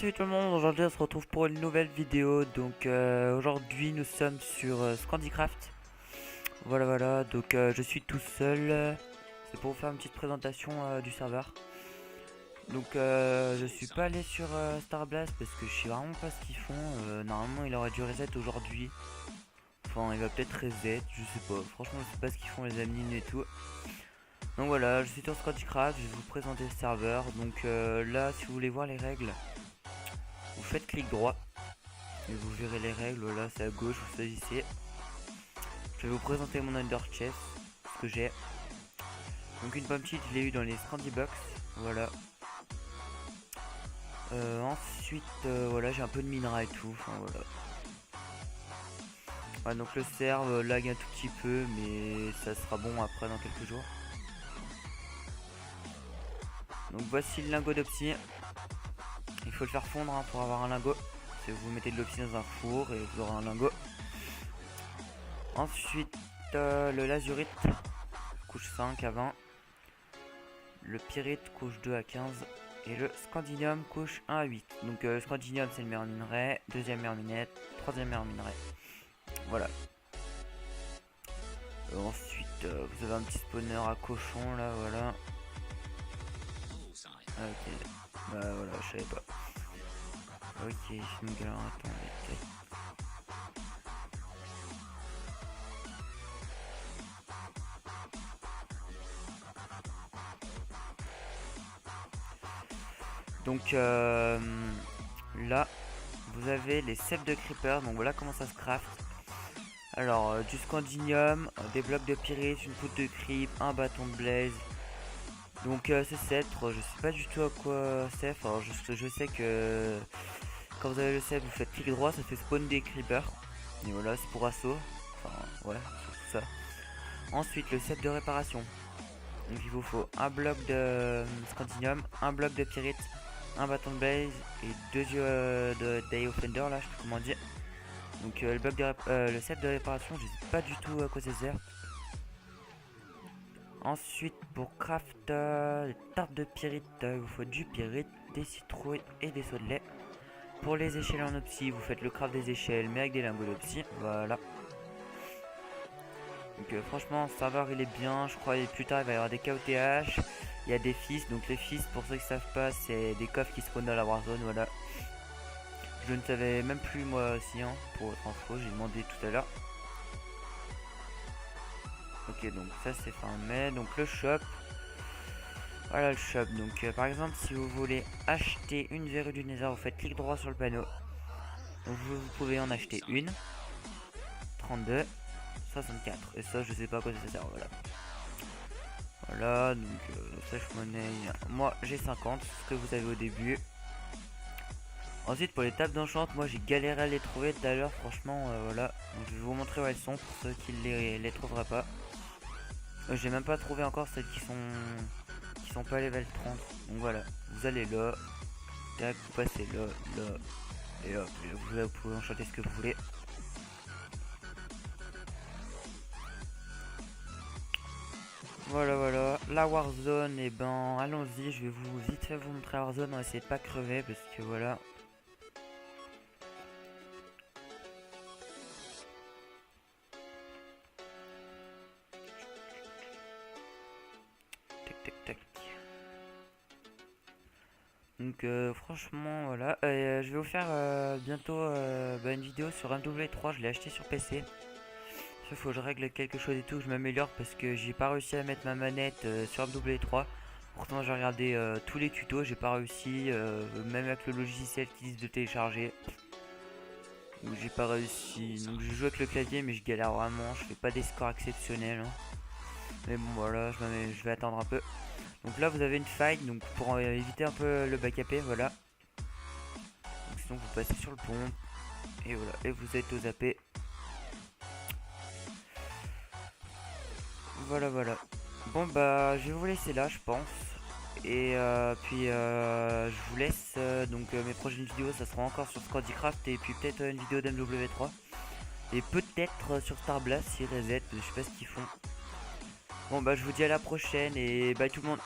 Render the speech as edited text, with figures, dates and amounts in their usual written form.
Salut tout le monde, aujourd'hui on se retrouve pour une nouvelle vidéo. Donc aujourd'hui nous sommes sur Scandycraft. Voilà, donc je suis tout seul. C'est pour vous faire une petite présentation du serveur. Donc je suis pas allé sur Starblast parce que je sais vraiment pas ce qu'ils font. Normalement il aurait dû reset aujourd'hui. Enfin il va peut-être reset, je sais pas. Franchement je sais pas ce qu'ils font les admins et tout. Donc voilà, je suis sur Scandycraft, je vais vous présenter le serveur. Donc là si vous voulez voir les règles, vous faites clic droit et vous verrez les règles. Là c'est à gauche, vous choisissez. Je vais vous présenter mon Under Chest, ce que j'ai. Donc une pomme cheat, je l'ai eu dans les Scrandy Box. Voilà. Ensuite, voilà, j'ai un peu de minerai et tout. Enfin voilà. Ouais, donc le serve lag un tout petit peu, mais ça sera bon après dans quelques jours. Donc voici le lingot d'Opsy. Il faut le faire fondre pour avoir un lingot. Si vous mettez de l'Opsy dans un four et vous aurez un lingot. Ensuite, le lazurite, couche 5 à 20. Le pyrite, couche 2 à 15. Et le scandinium, couche 1 à 8. Donc scandinium c'est le meilleur minerai, deuxième meilleur minerai, troisième meilleur minerai. Voilà. Ensuite, vous avez un petit spawner à cochon là, voilà. Ok, bah voilà, je savais pas. Ok, donc alors attendez. Donc là, vous avez les cèpes de creeper, donc voilà comment ça se craft. Alors, du scandinium, des blocs de pyrite, une poudre de creep, un bâton de blaze. Donc ce sceptre, je sais pas du tout à quoi c'est. Enfin, je sais que quand vous avez le sceptre, vous faites clic droit, ça fait spawn des creepers. Et voilà, c'est pour assaut. Enfin, ouais, c'est tout ça. Ensuite, le sceptre de réparation. Donc il vous faut un bloc de scandinium, un bloc de pyrite, un bâton de blaze et deux yeux de Day Offender, là, je sais pas comment dire. Donc le bloc de le sceptre de réparation, je sais pas du tout à quoi ça sert. Ensuite, pour craft les tartes de pyrite, il vous faut du pyrite, des citrouilles et des seaux de lait. Pour les échelles en opsie, vous faites le craft des échelles mais avec des lingots d'opsie. Voilà. Donc franchement, le serveur il est bien. Je crois que plus tard il va y avoir des KOTH. Il y a des fils. Donc les fils, pour ceux qui savent pas, c'est des coffres qui spawnent dans la Warzone. Voilà. Je ne savais même plus moi aussi, hein, pour votre info. J'ai demandé tout à l'heure. Ok, donc ça c'est fin mai. Donc le shop. Voilà le shop. Donc par exemple, si vous voulez acheter une verrue du Nether, vous faites clic droit sur le panneau. Donc vous pouvez en acheter une. 32, 64. Et ça, je sais pas à quoi ça sert. Voilà. Voilà, donc sèche monnaie. Moi j'ai 50, ce que vous avez au début. Ensuite, pour les tables d'enchant, moi j'ai galéré à les trouver tout à l'heure. Franchement, voilà. Donc je vais vous montrer où elles sont pour ceux qui les trouveraient pas. J'ai même pas trouvé encore celles qui sont pas level 30. Donc voilà, vous allez là, tac, vous passez là, et hop, vous pouvez enchanter ce que vous voulez. Voilà, la Warzone, et ben allons-y, je vais vous vite fait vous montrer la Warzone, on va essayer de pas crever parce que voilà. Tac. Donc franchement voilà, je vais vous faire bientôt une vidéo sur MW3, je l'ai acheté sur PC. Il faut que je règle quelque chose et tout, que je m'améliore parce que j'ai pas réussi à mettre ma manette sur MW3. Pourtant j'ai regardé tous les tutos, j'ai pas réussi, même avec le logiciel qui disent de télécharger. Donc j'ai pas réussi, donc je joue avec le clavier mais je galère vraiment, je fais pas des scores exceptionnels, hein. Mais bon voilà, je vais attendre un peu. Donc là vous avez une faille, donc pour éviter un peu le backupé, voilà. Donc sinon vous passez sur le pont, et voilà, et vous êtes aux AP. Voilà. Bon bah je vais vous laisser là je pense. Et puis je vous laisse, donc mes prochaines vidéos ça sera encore sur Scandycraft et puis peut-être une vidéo d'MW3. Et peut-être sur Starblast si reset, je sais pas ce qu'ils font. Bon bah je vous dis à la prochaine et bye tout le monde.